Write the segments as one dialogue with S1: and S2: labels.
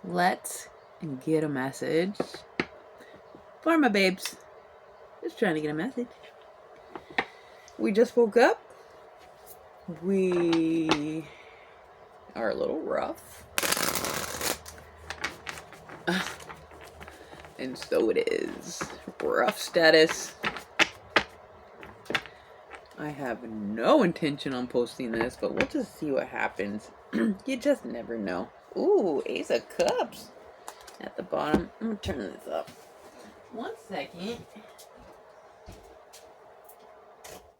S1: Let's get a message for my babes. Just trying to get a message. We just woke up. We are a little rough. And so it is. Rough status. I have no intention on posting this, but we'll just see what happens. You just never know. Ooh, Ace of Cups at the bottom. I'm gonna turn this up. 1 second.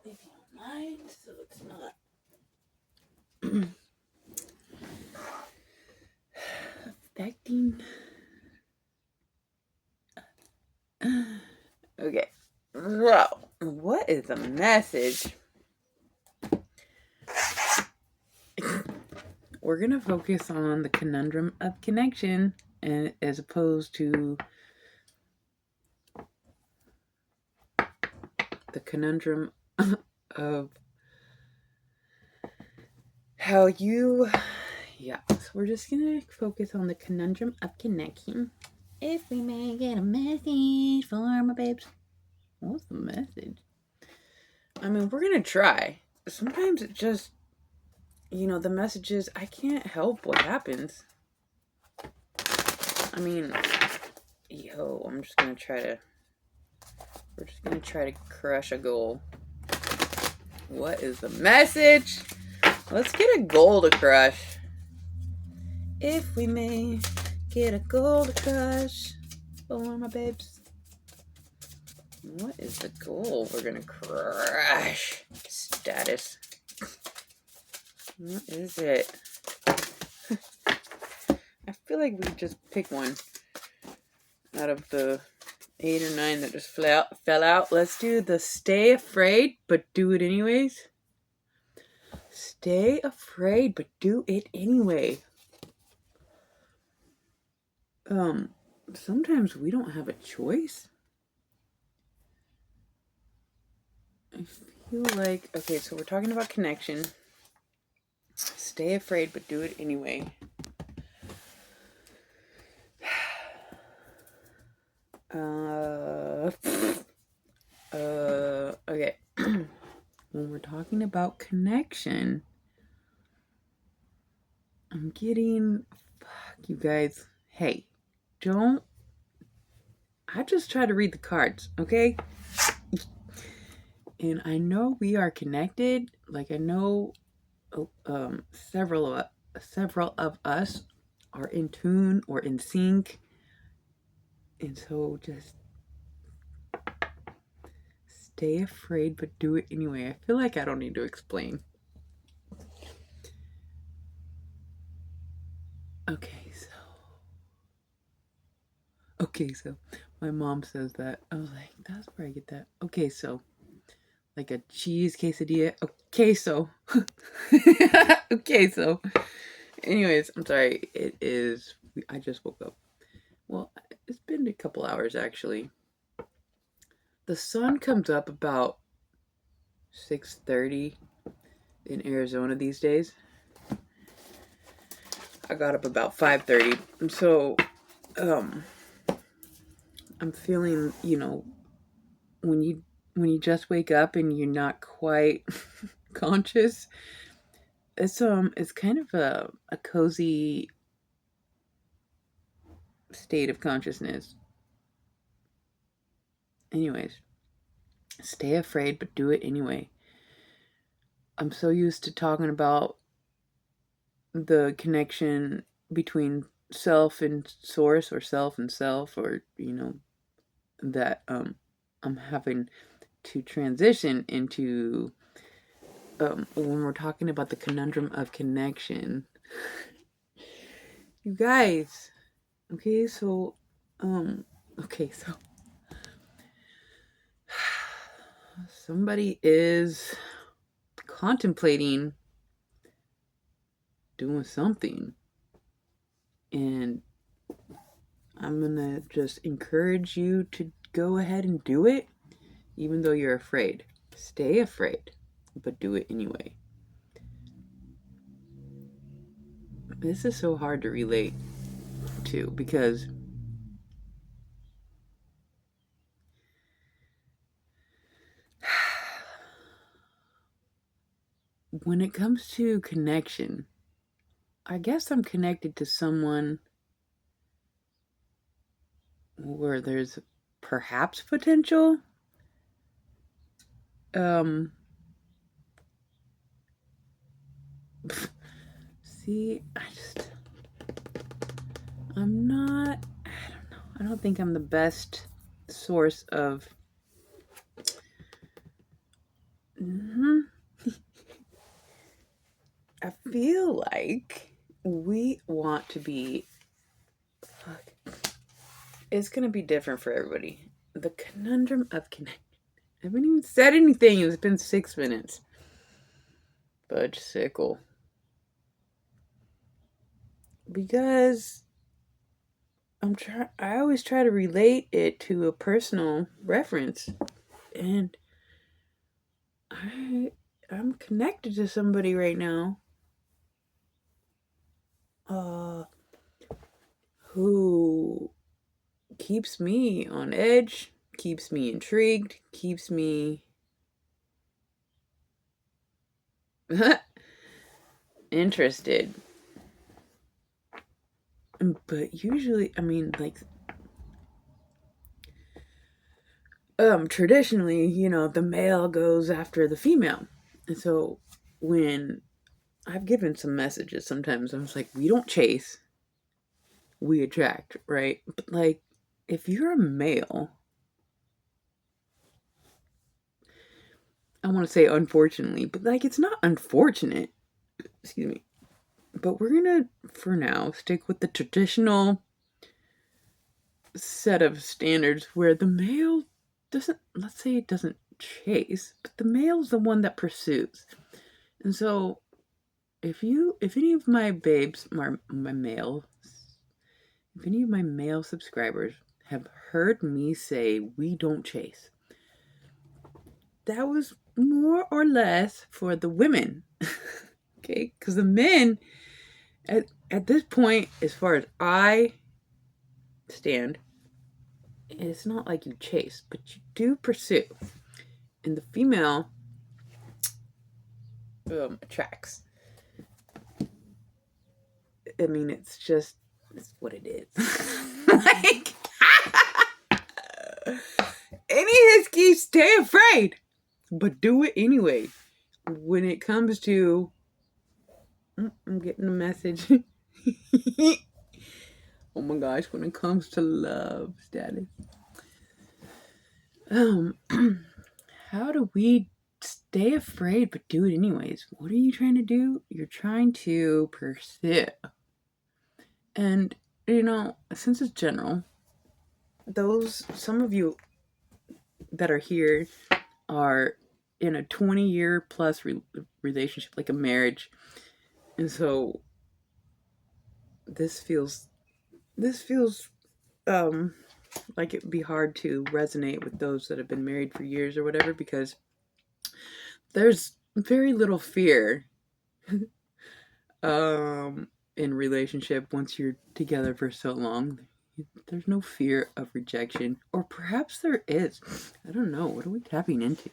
S1: If you don't mind, so it's not affecting. Okay. Well, what is the message? We're going to focus on the conundrum of connection and as opposed to the conundrum of how you... Yeah, so we're just going to focus on the conundrum of connection. If we may get a message for my babes. What's the message? I mean, we're going to try. Sometimes it just... the messages, I can't help what happens. I mean, I'm just gonna try to... We're just gonna try to crush a goal. What is the message? Let's get a goal to crush. If we may get a goal to crush for my babes. What is the goal we're gonna crush? Status. What is it? I feel like we just pick one out of the 8 or 9 that just fell out. Let's do the stay afraid, but do it anyways. Stay afraid, but do it anyway. Sometimes we don't have a choice. I feel like, okay, so we're talking about connection. Stay afraid, but do it anyway. Okay. When we're talking about connection, I'm getting... Fuck, you guys. Hey, don't... I just try to read the cards, okay? And I know we are connected. Like, I know several of us are in tune or in sync. And so just stay afraid, but do it anyway. I feel like I don't need to explain. Okay, so my mom says that. I was like, that's where I get that. Okay, so like a cheese quesadilla. Okay, so. Okay, so. Anyways, I'm sorry. It is... I just woke up. Well, it's been a couple hours, actually. The sun comes up about 6:30 in Arizona these days. I got up about 5:30. And so, I'm feeling, when you just wake up and you're not quite conscious, it's kind of a cozy state of consciousness. Anyways, stay afraid, but do it anyway. I'm so used to talking about the connection between self and source, or self and self, or that I'm having to transition into when we're talking about the conundrum of connection. You guys, okay, so somebody is contemplating doing something, and I'm gonna just encourage you to go ahead and do it, even though you're afraid. Stay afraid, but do it anyway. This is so hard to relate. to, because when it comes to connection, I guess I'm connected to someone where there's perhaps potential. See, I'm not, I don't know. I don't think I'm the best source of. I feel like we want to be. Fuck. It's going to be different for everybody. The conundrum of connection. I haven't even said anything. It's been 6 minutes. Fudge sickle. Because I always try to relate it to a personal reference. And I'm connected to somebody right now. Who keeps me on edge, keeps me intrigued, keeps me interested. But usually, I mean, like, traditionally, the male goes after the female. And so when I've given some messages sometimes, I was like, we don't chase, we attract, right? But like, if you're a male, I want to say unfortunately, but like, it's not unfortunate. Excuse me. But we're gonna, for now, stick with the traditional set of standards where the male doesn't, let's say it doesn't chase, but the male's the one that pursues. And so if any of my babes, my male, if any of my male subscribers have heard me say we don't chase, that was more or less for the women. Okay? Because the men, at this point, as far as I stand, it's not like you chase, but you do pursue. And the female attracts. I mean, it's what it is. Like, any husky, stay afraid, but do it anyway. When it comes to, I'm getting a message. Oh my gosh, when it comes to love status. How do we stay afraid but do it anyways? What are you trying to do? You're trying to pursue. And, since it's general, some of you that are here are in a 20-year plus relationship, like a marriage. And so this feels like it would be hard to resonate with those that have been married for years or whatever, because there's very little fear in relationship once you're together for so long. There's no fear of rejection, or perhaps there is. I don't know. What are we tapping into?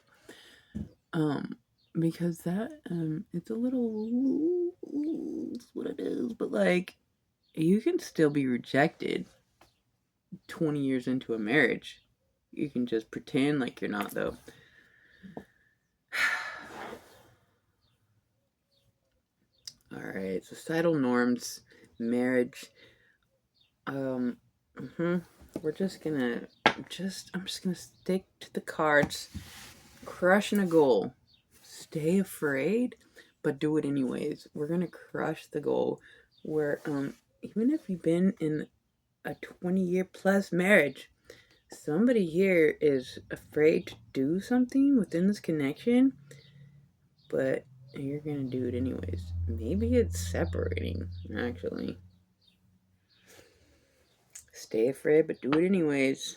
S1: Because that it's a little, it's what it is. But like, you can still be rejected 20 years into a marriage. You can just pretend like you're not, though. All right, societal norms, marriage. We're just gonna, I'm just gonna stick to the cards. Crushing a goal. Stay afraid, but do it anyways. We're gonna crush the goal. Where even if you've been in a 20-year plus marriage, somebody here is afraid to do something within this connection, but you're gonna do it anyways. Maybe it's separating, actually. Stay afraid, but do it anyways.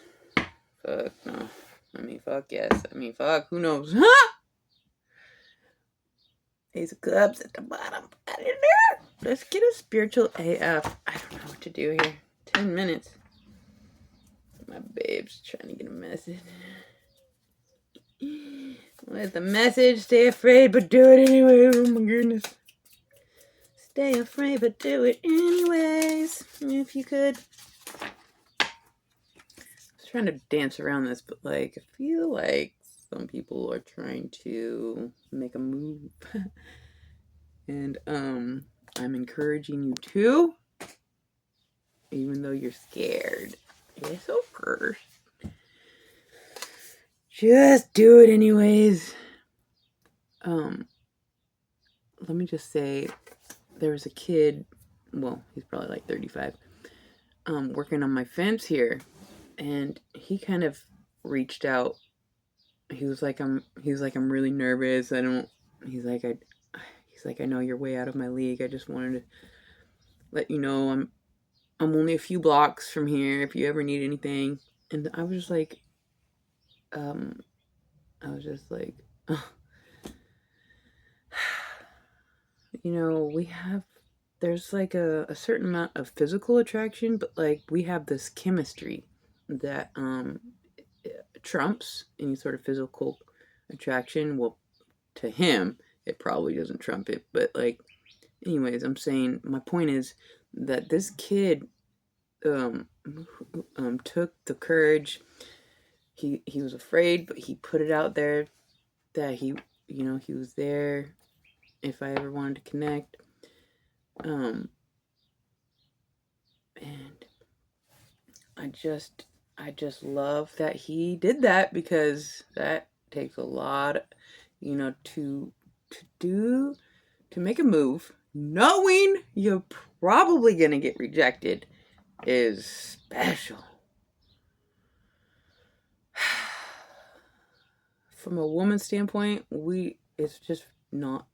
S1: Fuck no. I mean, fuck yes. I mean, fuck, who knows? Ace of Clubs at the bottom. Let's get a spiritual AF. I don't know what to do here 10 minutes. My babe's trying to get a message. What is the message? Stay afraid, but do it anyway. Oh my goodness. Stay afraid, but do it anyways. If you could. I was trying to dance around this, but like, I feel like some people are trying to make a move. And I'm encouraging you to, even though you're scared. It's okay. Just do it anyways. Let me just say, there was a kid, well, he's probably like 35, working on my fence here, and he kind of reached out. He was like, I'm really nervous. He's like, I know you're way out of my league. I just wanted to let you know I'm only a few blocks from here if you ever need anything. And I was just like, oh. You know, there's like a certain amount of physical attraction, but like we have this chemistry that trumps any sort of physical attraction. Well, to him, it probably doesn't trump it, but like, anyways, I'm saying my point is that this kid took the courage. He was afraid, but he put it out there that he was there if I ever wanted to connect. And I just love that he did that, because that takes a lot, to make a move knowing you're probably gonna get rejected is special. From a woman's standpoint, it's just not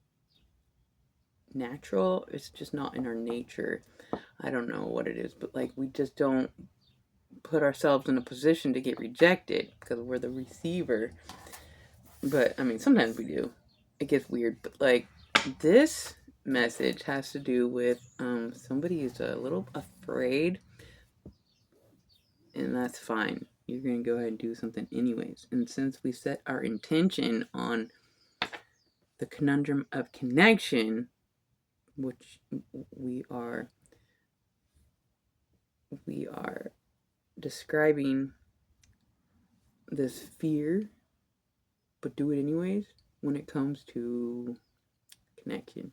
S1: natural. It's just not in our nature. I don't know what it is, but like, we just don't put ourselves in a position to get rejected because we're the receiver. But I mean, sometimes we do. It gets weird, but like, this message has to do with somebody who's a little afraid, and that's fine. You're gonna go ahead and do something anyways. And since we set our intention on the conundrum of connection, which we are describing this fear, but do it anyways, when it comes to connection.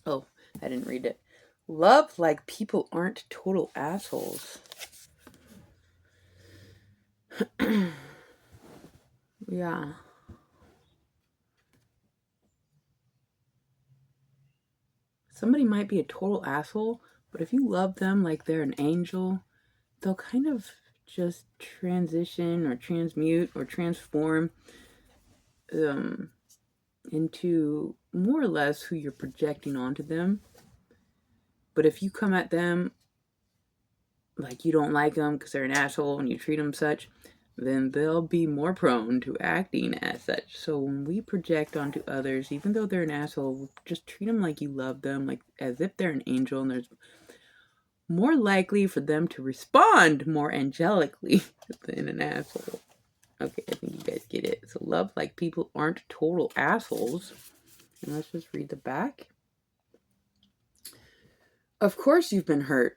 S1: Oh, I didn't read it. Love like people aren't total assholes. Yeah. Somebody might be a total asshole, but if you love them like they're an angel, they'll kind of just transition or transmute or transform into more or less who you're projecting onto them. But if you come at them like you don't like them because they're an asshole and you treat them such, then they'll be more prone to acting as such. So when we project onto others, even though they're an asshole, just treat them like you love them, like as if they're an angel, and there's more likely for them to respond more angelically than an asshole. Okay, I think you guys get it. So love like people aren't total assholes. And let's just read the back. Of course you've been hurt.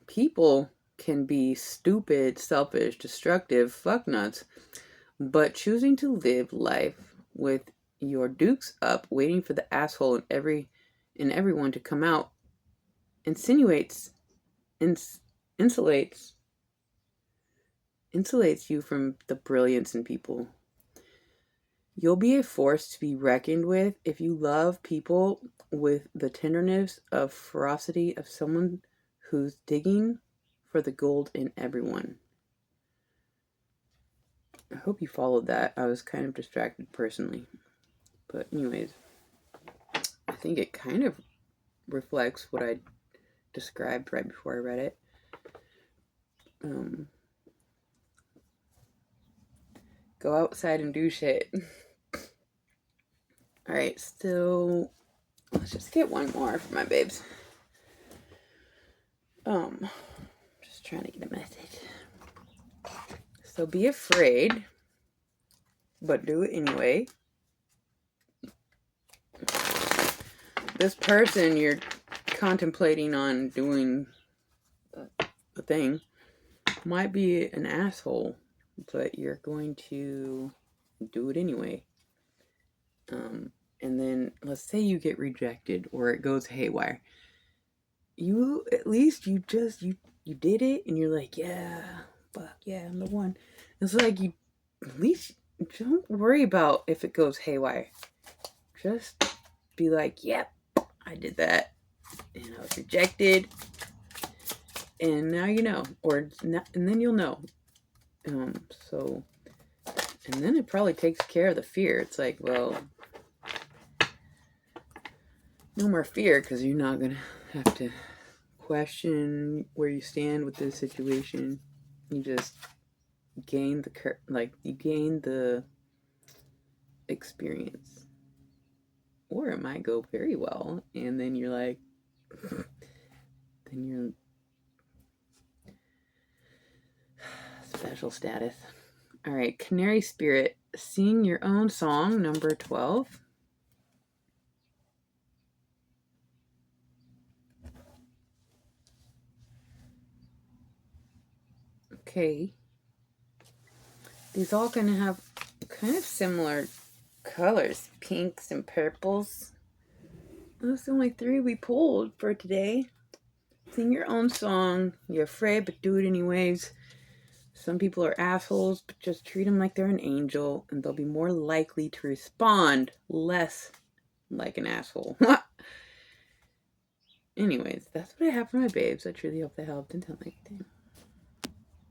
S1: People can be stupid, selfish, destructive, fucknuts, but choosing to live life with your dukes up, waiting for the asshole in everyone to come out, insulates you from the brilliance in people. You'll be a force to be reckoned with if you love people with the tenderness of ferocity of someone who's digging for the gold in everyone. I hope you followed that. I was kind of distracted personally. But anyways, I think it kind of reflects what I described right before I read it. Go outside and do shit. Alright, so let's just get one more for my babes. Just trying to get a message. So be afraid, but do it anyway. This person you're contemplating on doing a thing might be an asshole, but you're going to do it anyway. And then let's say you get rejected or it goes haywire. You at least you did it and you're like, yeah, fuck yeah, I'm the one. It's like you at least don't worry about if it goes haywire. Just be like, yep, I did that and I was rejected. And now you know, and then you'll know. So, and then it probably takes care of the fear. It's like, well, no more fear because you're not gonna have to question where you stand with this situation. You just gain the experience, or it might go very well, and then you're like, then you're special status. All right, Canary Spirit, sing your own song, number 12. Okay. These all gonna have kind of similar colors, pinks and purples. Those are the only 3 we pulled for today. Sing your own song. You're afraid, but do it anyways. Some people are assholes, but just treat them like they're an angel, and they'll be more likely to respond less like an asshole. Anyways, that's what I have for my babes. I truly hope that helped. Until next time.